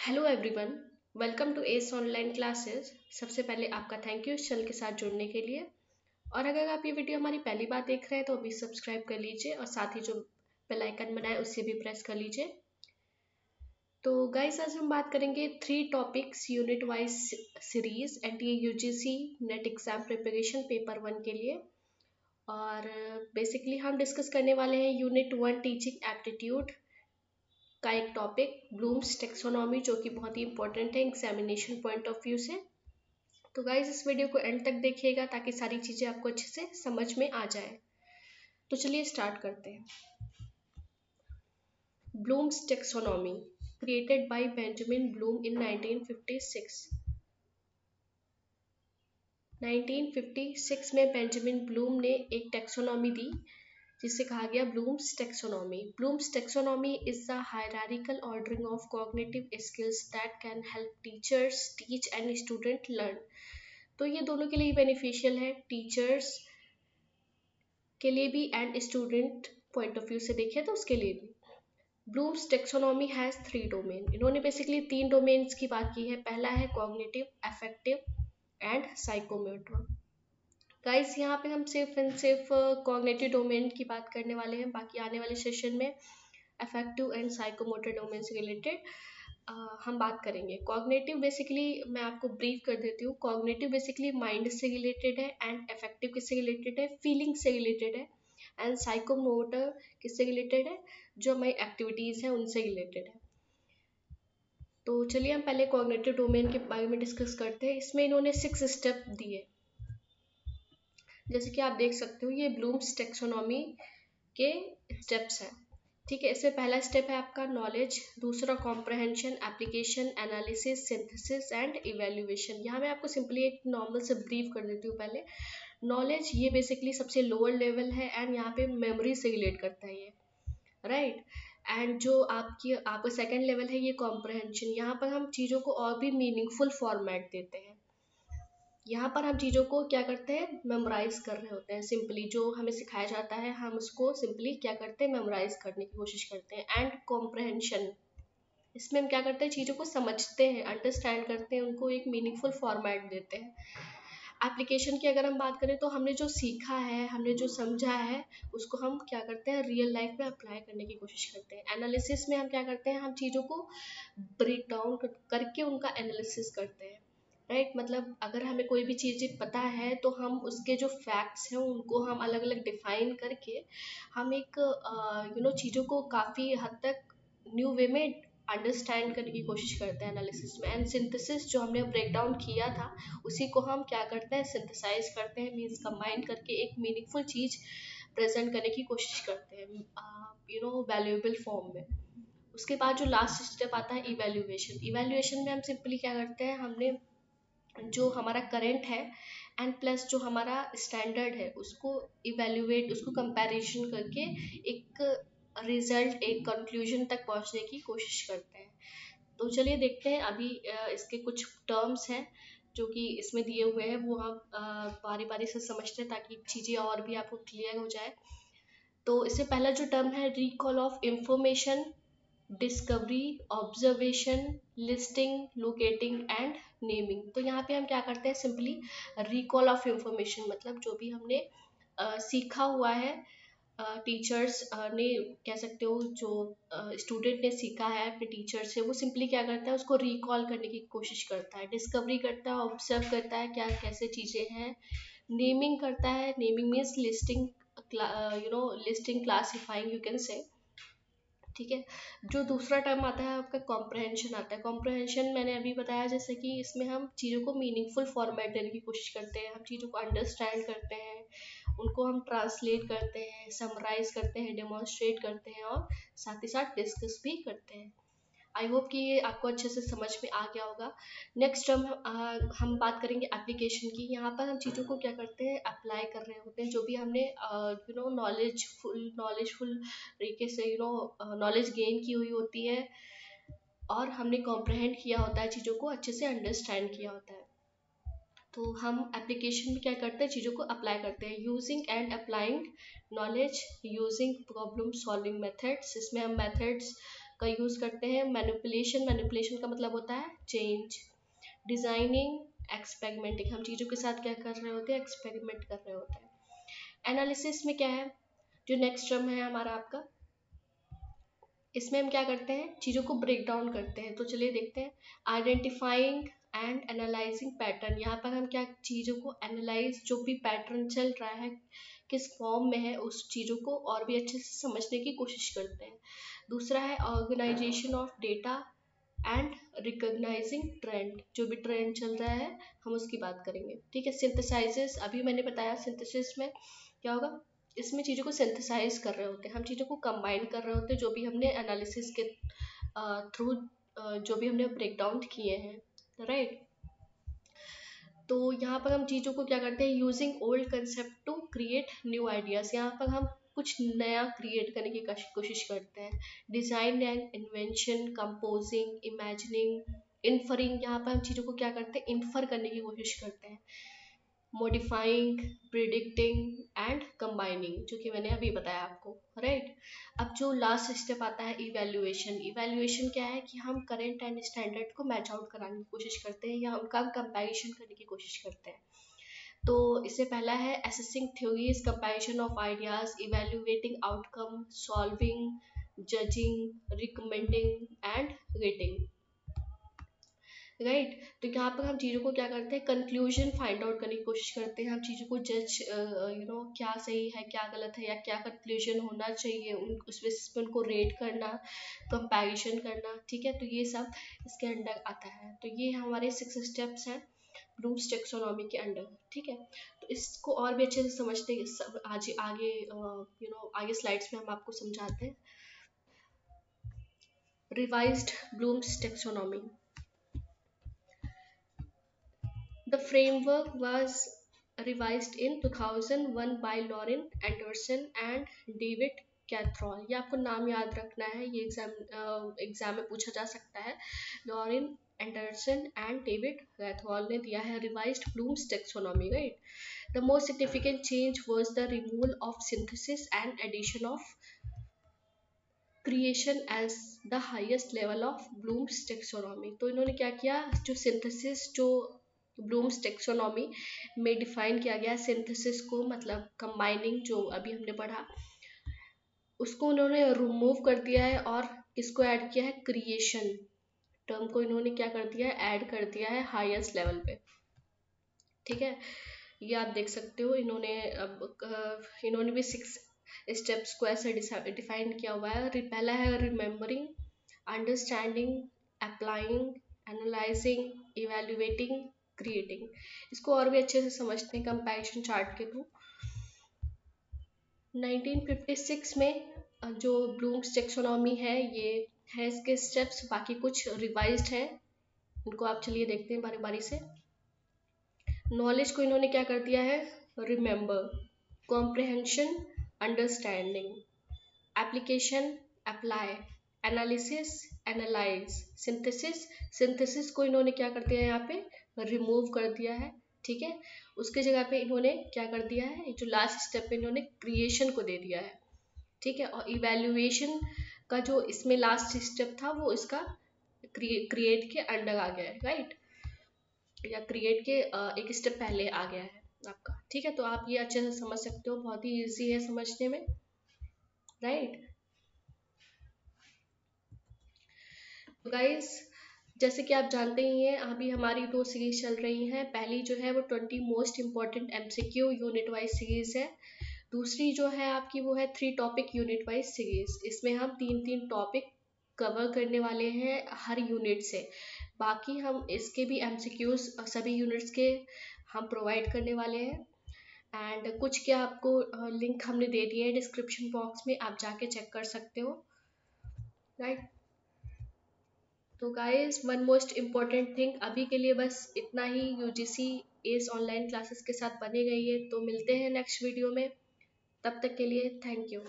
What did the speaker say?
Hello everyone, welcome to S online classes. सबसे पहले आपका थैंक यू इस चैनल के साथ जुड़ने के लिए। और अगर आप ये वीडियो हमारी पहली बार देख रहे हैं तो अभी सब्सक्राइब कर लीजिए और साथ ही जो बेल आइकन बनाए उससे भी प्रेस कर लीजिए। तो गाइस, आज हम बात करेंगे 3 topics unit wise series NTA UGC net exam preparation paper 1 के लिए। और बेसिकली हम डिस्कस करने वाले हैं यूनिट 1 टीचिंग एप्टीट्यूड का एक टॉपिक ब्लूम्स टेक्सोनॉमी, जो कि बहुत ही इंपॉर्टेंट है एग्जामिनेशन पॉइंट ऑफ व्यू से। तो गाइज, इस वीडियो को एंड तक देखिएगा ताकि सारी चीज़ें आपको अच्छे से समझ में आ जाए। तो चलिए स्टार्ट करते हैं। Bloom's taxonomy created by Benjamin Bloom in 1956। 1956 में बेंजामिन ब्लूम ने एक टेक्सोनॉमी दी जिसे कहा गया blooms taxonomy. Blooms taxonomy is the hierarchical ordering of cognitive skills that can help teachers teach and student learn. तो ये दोनों के लिए बेनिफिशियल है, टीचर्स के लिए भी and student point of view से देखें तो उसके लिए भी। Blooms taxonomy has 3 domain. इन्होंने बेसिकली 3 डोमेन्स की बात की है। पहला है cognitive, affective and psychomotor. Guys, यहाँ पे हम सिर्फ एंड सिर्फ कॉग्निटिव डोमेन की बात करने वाले हैं। बाकी आने वाले सेशन में अफेक्टिव एंड साइकोमोटर डोमेन से रिलेटेड हम बात करेंगे। कॉग्निटिव बेसिकली मैं आपको ब्रीफ कर देती हूँ। कॉग्निटिव बेसिकली माइंड से रिलेटेड है, एंड अफेक्टिव किससे रिलेटेड है, फीलिंग से रिलेटेड है, एंड साइकोमोटर किससे रिलेटेड है, जो हमारी एक्टिविटीज़ हैं उनसे रिलेटेड है। तो चलिए हम पहले कॉग्निटिव डोमेन के बारे में डिस्कस करते हैं। इसमें इन्होंने 6 स्टेप दिए, जैसे कि आप देख सकते हो ये ब्लूम्स टेक्सोनॉमी के स्टेप्स हैं। ठीक है, इसमें पहला स्टेप है आपका नॉलेज, दूसरा comprehension, application, analysis, synthesis and evaluation. यहाँ मैं आपको सिंपली एक नॉर्मल से ब्रीफ कर देती हूँ। पहले नॉलेज, ये बेसिकली सबसे लोअर लेवल है एंड यहाँ पे मेमोरी से रिलेट करता है ये, राइट। एंड जो आपका सेकंड लेवल है ये कॉम्प्रहेंशन। यहाँ पर हम चीज़ों को और भी मीनिंगफुल फॉर्मेट देते हैं। यहाँ पर हम चीज़ों को क्या करते हैं, मेमोराइज कर रहे होते हैं। सिंपली जो हमें सिखाया जाता है हम उसको सिंपली क्या करते हैं, मेमोराइज करने की कोशिश करते हैं। एंड कॉम्प्रहेंशन, इसमें हम क्या करते हैं, चीज़ों को समझते हैं, अंडरस्टैंड करते हैं, उनको एक मीनिंगफुल फॉर्मेट देते हैं। एप्लीकेशन की अगर हम बात करें तो हमने जो सीखा है, हमने जो समझा है, उसको हम क्या करते हैं, रियल लाइफ में अप्लाई करने की कोशिश करते हैं। एनालिसिस में हम क्या करते हैं, हम चीज़ों को ब्रेक डाउन करके उनका एनालिसिस करते हैं, राइट। मतलब अगर हमें कोई भी चीज़ पता है तो हम उसके जो फैक्ट्स हैं उनको हम अलग अलग डिफाइन करके हम एक चीज़ों को काफ़ी हद तक न्यू वे में अंडरस्टैंड करने की कोशिश करते हैं एनालिसिस में। एंड सिंथेसिस, जो हमने ब्रेक डाउन किया था उसी को हम क्या करते हैं, सिंथेसाइज करते हैं, मीन्स कंबाइन करके एक मीनिंगफुल चीज़ प्रेजेंट करने की कोशिश करते हैं वैल्यूएबल फॉर्म में। उसके बाद जो लास्ट स्टेप आता है इवेल्युएशन। इवेल्युएशन में हम सिंपली क्या करते हैं, हमने जो हमारा करंट है एंड प्लस जो हमारा स्टैंडर्ड है उसको इवेल्युएट, उसको कंपैरिजन करके एक रिजल्ट, एक कंक्लूजन तक पहुंचने की कोशिश करते हैं। तो चलिए देखते हैं अभी इसके कुछ टर्म्स हैं जो कि इसमें दिए हुए हैं, वो हम बारी बारी से समझते हैं ताकि चीज़ें और भी आपको क्लियर हो जाए। तो इससे पहला जो टर्म है, recall of information, discovery, observation, listing, locating and naming. तो यहाँ पे हम क्या करते हैं, सिंपली रिकॉल ऑफ इंफॉर्मेशन, मतलब जो भी हमने सीखा हुआ है, टीचर्स ने, कह सकते हो जो स्टूडेंट ने सीखा है अपने टीचर से, वो सिंपली क्या करता है, उसको रिकॉल करने की कोशिश करता है। डिस्कवरी करता है, ऑब्जर्व करता है क्या कैसे चीज़ें हैं। नेमिंग करता है, naming means listing, listing, classifying, you can say. ठीक है। जो दूसरा टर्म आता है आपका कॉम्प्रहेंशन आता है। कॉम्प्रहेंशन मैंने अभी बताया, जैसे कि इसमें हम चीज़ों को मीनिंगफुल फॉर्मेट देने की कोशिश करते हैं, हम चीज़ों को अंडरस्टैंड करते हैं, उनको हम ट्रांसलेट करते हैं, समराइज करते हैं, डेमोन्स्ट्रेट करते हैं और साथ ही साथ डिस्कस भी करते हैं। आई होप कि ये आपको अच्छे से समझ में आ गया होगा। नेक्स्ट हम बात करेंगे एप्लीकेशन की। यहाँ पर हम चीज़ों को क्या करते हैं, अप्लाई कर रहे होते हैं। जो भी हमने नॉलेजफुल तरीके से नॉलेज गेन की हुई होती है और हमने कॉम्प्रहेंड किया होता है, चीज़ों को अच्छे से अंडरस्टैंड किया होता है। तो हम एप्लीकेशन में क्या करते हैं, चीज़ों को अप्लाई करते हैं। Using and applying knowledge using problem solving methods. इसमें हम मेथड्स का यूज़ करते हैं। मैनिपुलेशन का मतलब होता है चेंज। डिज़ाइनिंग, एक्सपेरिमेंटिंग, हम चीज़ों के साथ क्या कर रहे होते हैं, एक्सपेरिमेंट कर रहे होते हैं। एनालिसिस में क्या है, जो नेक्स्ट टर्म है हमारा आपका, इसमें हम क्या करते हैं, चीज़ों को ब्रेक डाउन करते हैं। तो चलिए देखते हैं। आइडेंटिफाइंग एंड एनालाइजिंग पैटर्न, यहाँ पर हम क्या चीज़ों को एनालाइज, जो भी पैटर्न चल रहा है किस फॉर्म में है, उस चीज़ों को और भी अच्छे से समझने की कोशिश करते हैं। दूसरा है organization of data and recognizing trend, जो भी ट्रेंड चल रहा है हम उसकी बात करेंगे। ठीक है। सिंथेसाइजेस, अभी मैंने बताया सिंथेसिस में क्या होगा, इसमें चीज़ों को सिंथेसाइज कर रहे होते हैं, हम चीज़ों को कंबाइन कर रहे होते हैं, जो भी हमने एनालिसिस के थ्रू जो भी हमने ब्रेक डाउन किए हैं, राइट। तो यहाँ पर हम चीज़ों को क्या करते हैं, using old concept to create new ideas, यहाँ पर हम कुछ नया क्रिएट करने की कोशिश करते हैं। Design and invention, composing, imagining, inferring, यहाँ पर हम चीज़ों को क्या करते हैं, इन्फर करने की कोशिश करते हैं। मॉडिफाइंग, प्रिडिक्टिंग एंड कंबाइनिंग, जो कि मैंने अभी बताया आपको, राइट। अब जो लास्ट स्टेप आता है इवैल्यूएशन। इवैल्यूएशन क्या है कि हम करेंट एंड स्टैंडर्ड को मैच आउट कराने की कोशिश करते हैं, या उनका हम कंपैरिजन करने की कोशिश करते हैं। तो इससे पहला है assessing theories, comparison of ideas, evaluating outcome, solving, judging, recommending and rating, right. तो यहाँ पर हम चीज़ों को क्या करते हैं, कंक्लूजन फाइंड आउट करने की कोशिश करते हैं, हम चीज़ों को जज क्या सही है क्या गलत है, या क्या कंक्लूजन होना चाहिए, उस बेसिस पे उनको रेट करना, कंपैरिजन करना। ठीक है। तो ये सब इसके अंडर आता है। तो ये हमारे 6 स्टेप्स हैं ब्लूम्स टैक्सोनॉमी के अंडर। ठीक है। तो इसको और भी अच्छे से समझते हैं, सब आज आगे आगे स्लाइड्स में हम आपको समझाते हैं। Revised Bloom's taxonomy, the framework was revised in 2001 by Lauren Anderson and David Cathroll। ये आपको नाम याद रखना है, ये एग्जाम में पूछा जा सकता है। Lorin Anderson and David Krathwohl ने दिया है revised Bloom's taxonomy, right. The most significant change was the removal of synthesis and addition of creation as the highest level of Bloom's taxonomy. तो इन्होंने क्या किया, जो सिंथेसिस, जो ब्लूम्स टैक्सोनॉमी में डिफाइन किया गया सिंथेसिस को, मतलब कंबाइनिंग, जो अभी हमने पढ़ा, उसको उन्होंने रिमूव कर दिया है और किसको ऐड किया है, क्रिएशन टर्म को इन्होंने क्या कर दिया है, ऐड कर दिया है हाईएस्ट लेवल पे। ठीक है। ये आप देख सकते हो, इन्होंने भी 6 स्टेप्स को ऐसे डिफाइन किया हुआ है। पहला है remembering, understanding, applying, analysing, evaluating, creating. इसको और भी अच्छे से समझते हैं कंपैरिजन चार्ट के थ्रू। 1956 में जो ब्लूम्स टैक्सोनॉमी है, ये है इसके स्टेप्स, बाकी कुछ रिवाइज्ड है, उनको आप चलिए देखते हैं बारी बारी से। नॉलेज को इन्होंने क्या कर दिया है, remember, comprehension, understanding, application, apply, analysis, analyse, synthesis, synthesis को इन्होंने क्या कर दिया है, यहाँ पे रिमूव कर दिया है। ठीक है। उसके जगह पे इन्होंने क्या कर दिया है, जो लास्ट स्टेप पे इन्होंने क्रिएशन को दे दिया है। ठीक है। और इवैल्यूएशन का जो इसमें लास्ट स्टेप था, वो इसका क्रिएट के अंडर आ गया है, राइट, या क्रिएट के एक स्टेप पहले आ गया है आपका। ठीक है। तो आप ये अच्छे से समझ सकते हो, बहुत ही इजी है समझने में, राइट। तो गाइस, जैसे कि आप जानते ही हैं, अभी हमारी 2 सीरीज चल रही हैं। पहली जो है वो 20 most important MCQ unit wise series है। दूसरी जो है आपकी वो है 3 टॉपिक यूनिट वाइज सीरीज। इसमें हम 3 टॉपिक कवर करने वाले हैं हर यूनिट से। बाकी हम इसके भी MCQs सभी यूनिट्स के हम प्रोवाइड करने वाले हैं। एंड कुछ क्या आपको लिंक हमने दे दिए हैं डिस्क्रिप्शन बॉक्स में, आप जाके चेक कर सकते हो, राइट। तो guys, one most important thing, अभी के लिए बस इतना ही। UGC एस ऑनलाइन क्लासेस के साथ बने रहिए। तो मिलते हैं नेक्स्ट वीडियो में, तब तक के लिए थैंक यू।